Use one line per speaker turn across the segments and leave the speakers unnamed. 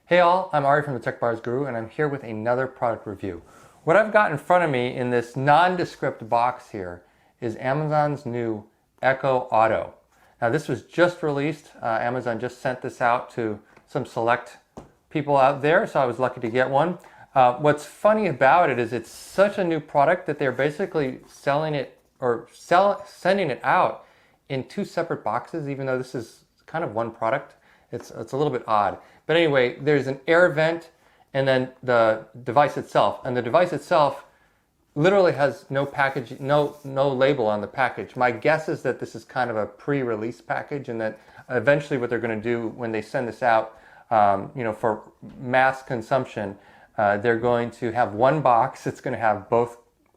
Hey all, I'm Ari from the Tech Bars Guru and I'm here with another product review. What I've got in front of me in this nondescript box here is Amazon's new Echo Auto. Now this was just released. Amazon just sent this out to some select people out there, so I was lucky to get one. What's funny about it is it's such a new product that they're basically selling it or sending it out in two separate boxes, even though this is kind of one product. It's a little bit odd. But anyway, there's an air vent and then the device itself. And the device itself literally has no package, no label on the package. My guess is that this is kind of a pre-release package and that eventually what they're going to do when they send this out, for mass consumption, they're going to have one box. It's going to have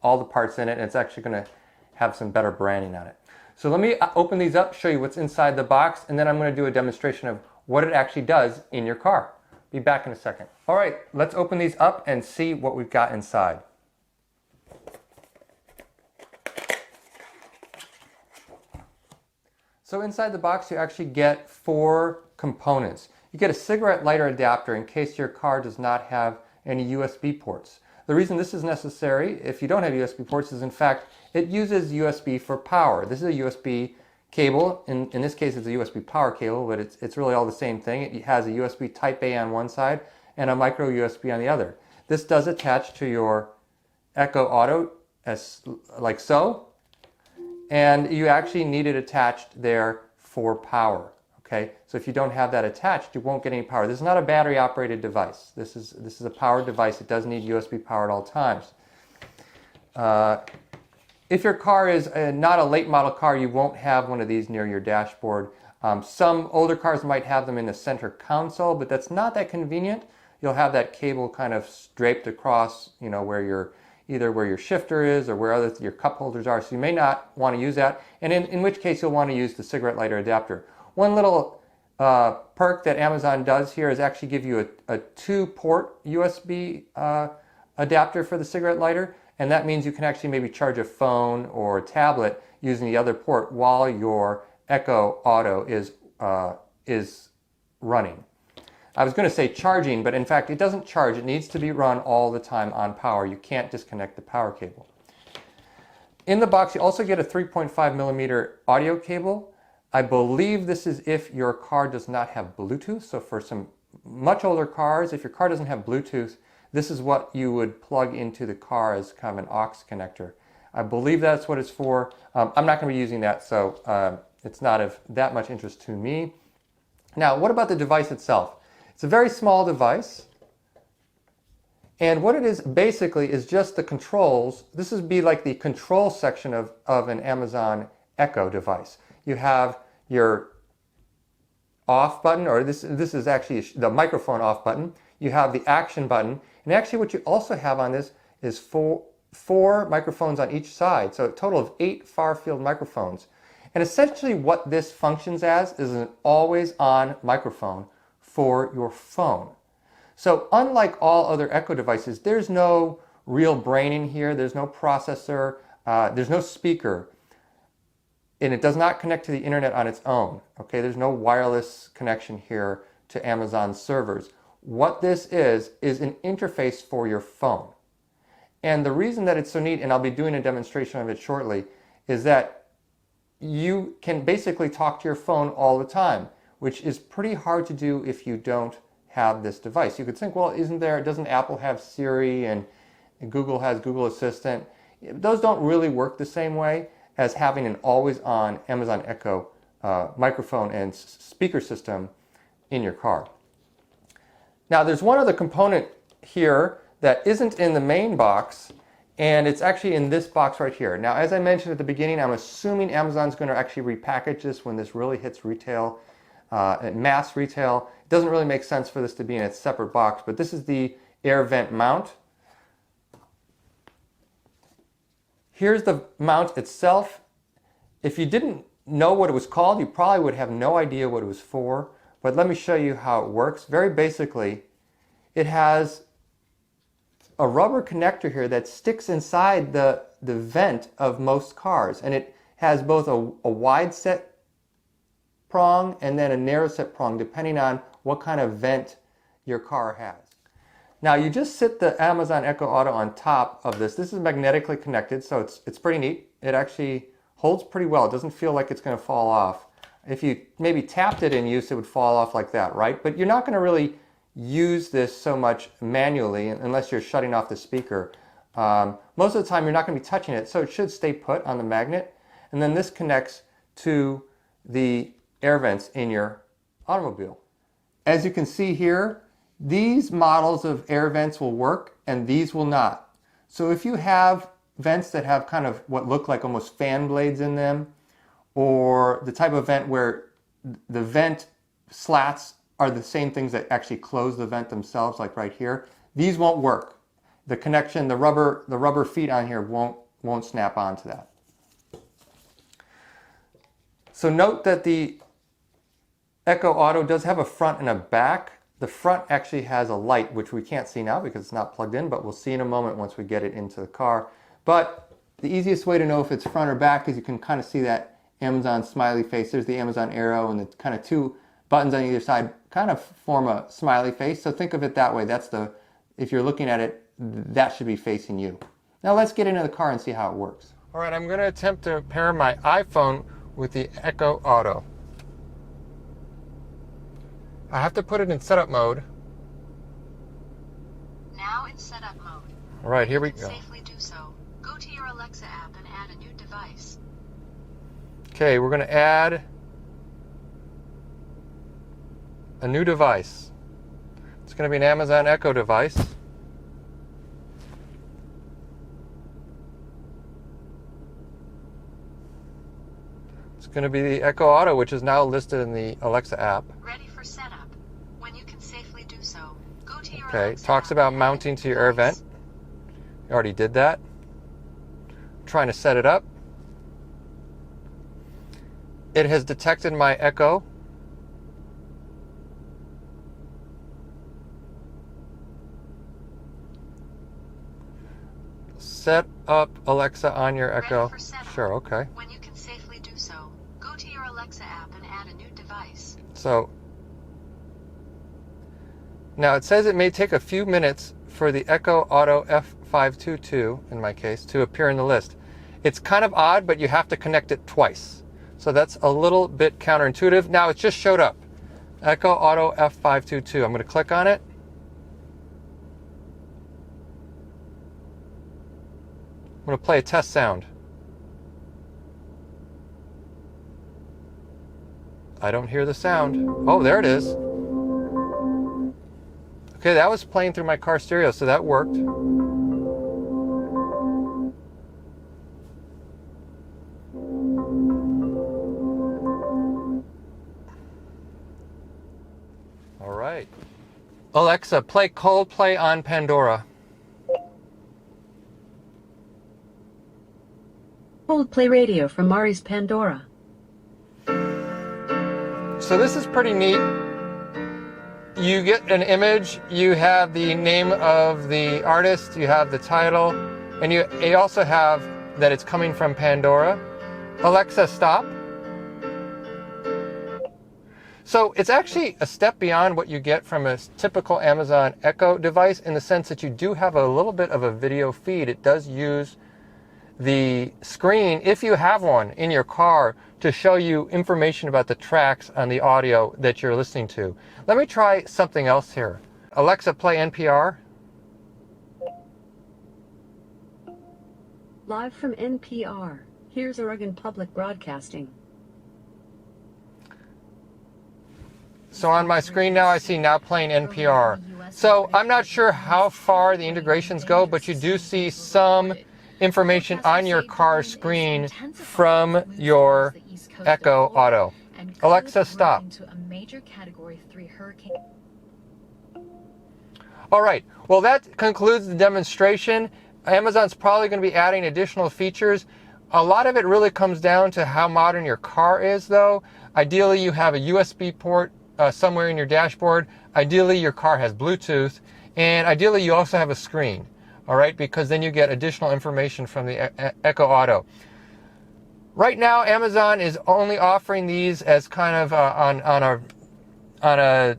all the parts in it, and it's actually going to have some better branding on it. So let me open these up, show you what's inside the box, and then I'm going to do a demonstration of what it actually does in your car. Be back in a second. All right, let's open these up and see what we've got inside. So inside the box you actually get 4 components. You get a cigarette lighter adapter in case your car does not have any USB ports. The reason this is necessary if you don't have USB ports is in fact it uses USB for power. This is a USB cable. In this case it's a USB power cable, but it's really all the same thing. It has a USB Type A on one side and a micro USB on the other. This does attach to your Echo Auto like so, and you actually need it attached there for power. Okay, so if you don't have that attached, you won't get any power. This is not a battery operated device. This is a powered device. It does need USB power at all times. If your car is not a late model car, you won't have one of these near your dashboard. Some older cars might have them in the center console, but that's not that convenient. You'll have that cable kind of draped across, where either where your shifter is or where your cup holders are. So you may not want to use that, and in which case you'll want to use the cigarette lighter adapter. One little perk that Amazon does here is actually give you a 2-port USB adapter for the cigarette lighter. And that means you can actually maybe charge a phone or a tablet using the other port while your Echo Auto is running. I was going to say charging, but in fact it doesn't charge. It needs to be run all the time on power. You can't disconnect the power cable. In the box you also get a 3.5 millimeter audio cable. I believe this is if your car does not have Bluetooth. So for some much older cars, if your car doesn't have Bluetooth, this is what you would plug into the car as kind of an aux connector. I believe that's what it's for. I'm not going to be using that, so it's not of that much interest to me. Now, what about the device itself? It's a very small device, and what it is basically is just the controls. This would be like the control section of an Amazon Echo device. You have your off button, or this is actually the microphone off button. You have the action button, and actually what you also have on this is four microphones on each side, so a total of 8 far-field microphones. And essentially what this functions as is an always-on microphone for your phone. So unlike all other Echo devices, there's no real brain in here, there's no processor, there's no speaker, and it does not connect to the internet on its own. Okay, there's no wireless connection here to Amazon servers. What this is an interface for your phone. And the reason that it's so neat, and I'll be doing a demonstration of it shortly, is that you can basically talk to your phone all the time, which is pretty hard to do if you don't have this device. You could think, well, doesn't Apple have Siri and Google has Google Assistant? Those don't really work the same way as having an always-on Amazon Echo microphone and speaker system in your car. Now there's one other component here that isn't in the main box, and it's actually in this box right here. Now as I mentioned at the beginning, I'm assuming Amazon's going to actually repackage this when this really hits retail, mass retail. It doesn't really make sense for this to be in its separate box, but this is the air vent mount. Here's the mount itself. If you didn't know what it was called, you probably would have no idea what it was for. But let me show you how it works. Very basically, it has a rubber connector here that sticks inside the vent of most cars. And it has both a wide set prong and then a narrow set prong, depending on what kind of vent your car has. Now you just sit the Amazon Echo Auto on top of this. This is magnetically connected, so it's pretty neat. It actually holds pretty well. It doesn't feel like it's going to fall off. If you maybe tapped it in use, it would fall off like that, right? But you're not going to really use this so much manually unless you're shutting off the speaker. Most of the time you're not going to be touching it, so it should stay put on the magnet. And then this connects to the air vents in your automobile. As you can see here, these models of air vents will work and these will not. So if you have vents that have kind of what look like almost fan blades in them, or the type of vent where the vent slats are the same things that actually close the vent themselves, like right here, these won't work. The connection, the rubber feet on here won't snap onto that. So note that the Echo Auto does have a front and a back. The front actually has a light, which we can't see now because it's not plugged in, but we'll see in a moment once we get it into the car. But the easiest way to know if it's front or back is you can kind of see that Amazon smiley face. There's the Amazon arrow, and the kind of two buttons on either side kind of form a smiley face. So think of it that way. That's the, if you're looking at it, that should be facing you. Now let's get into the car and see how it works. All right, I'm going to attempt to pair my iPhone with the Echo Auto. I have to put it in setup mode.
Now in setup mode.
All right, here we go.
Safely do so. Go to your Alexa app and add a new device.
Okay, we're going to add a new device. It's going to be an Amazon Echo device. It's going to be the Echo Auto, which is now listed in the Alexa app.
Ready for setup. When you can safely do so, go to your
Okay,
Alexa
talks
app
about
and
mounting
add a
to
new
your air
device.
vent. You already did that. Trying to set it up. It has detected my Echo. Set up Alexa on your Echo.
Ready for setup.
Sure, okay.
When you can safely do so, go to your Alexa app and add a new device.
So now it says it may take a few minutes for the Echo Auto F522, in my case, to appear in the list. It's kind of odd, but you have to connect it twice. So that's a little bit counterintuitive. Now it just showed up. Echo Auto F522. I'm going to click on it. I'm going to play a test sound. I don't hear the sound. Oh, there it is. Okay, that was playing through my car stereo, so that worked. All right. Alexa, play Coldplay on Pandora.
Coldplay Radio from Mari's Pandora.
So this is pretty neat. You get an image, you have the name of the artist, you have the title, and you also have that it's coming from Pandora. Alexa, stop. So it's actually a step beyond what you get from a typical Amazon Echo device in the sense that you do have a little bit of a video feed. It does use the screen, if you have one in your car, to show you information about the tracks on the audio that you're listening to. Let me try something else here. Alexa, play NPR.
Live from NPR. Here's Oregon Public Broadcasting.
So on my screen now I see now playing NPR. So I'm not sure how far the integrations go, but you do see some information on your car screen from your Echo Auto. Alexa, stop. All right, well that concludes the demonstration. Amazon's probably going to be adding additional features. A lot of it really comes down to how modern your car is though. Ideally you have a USB port somewhere in your dashboard. Ideally your car has Bluetooth, and ideally you also have a screen. All right, because then you get additional information from the Echo Auto. Right now, Amazon is only offering these as kind of on a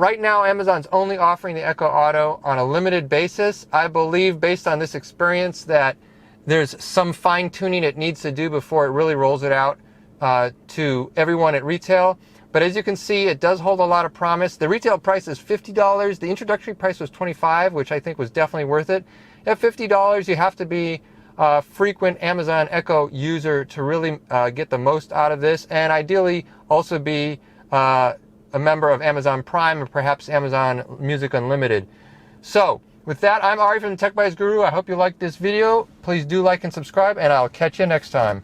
Right now, Amazon's only offering the Echo Auto on a limited basis. I believe, based on this experience, that there's some fine-tuning it needs to do before it really rolls it out to everyone at retail. But as you can see, it does hold a lot of promise. The retail price is $50. The introductory price was $25, which I think was definitely worth it. At $50, you have to be a frequent Amazon Echo user to really get the most out of this, and ideally also be a member of Amazon Prime or perhaps Amazon Music Unlimited. So, with that, I'm Ari from the Tech Buys Guru. I hope you liked this video. Please do like and subscribe, and I'll catch you next time.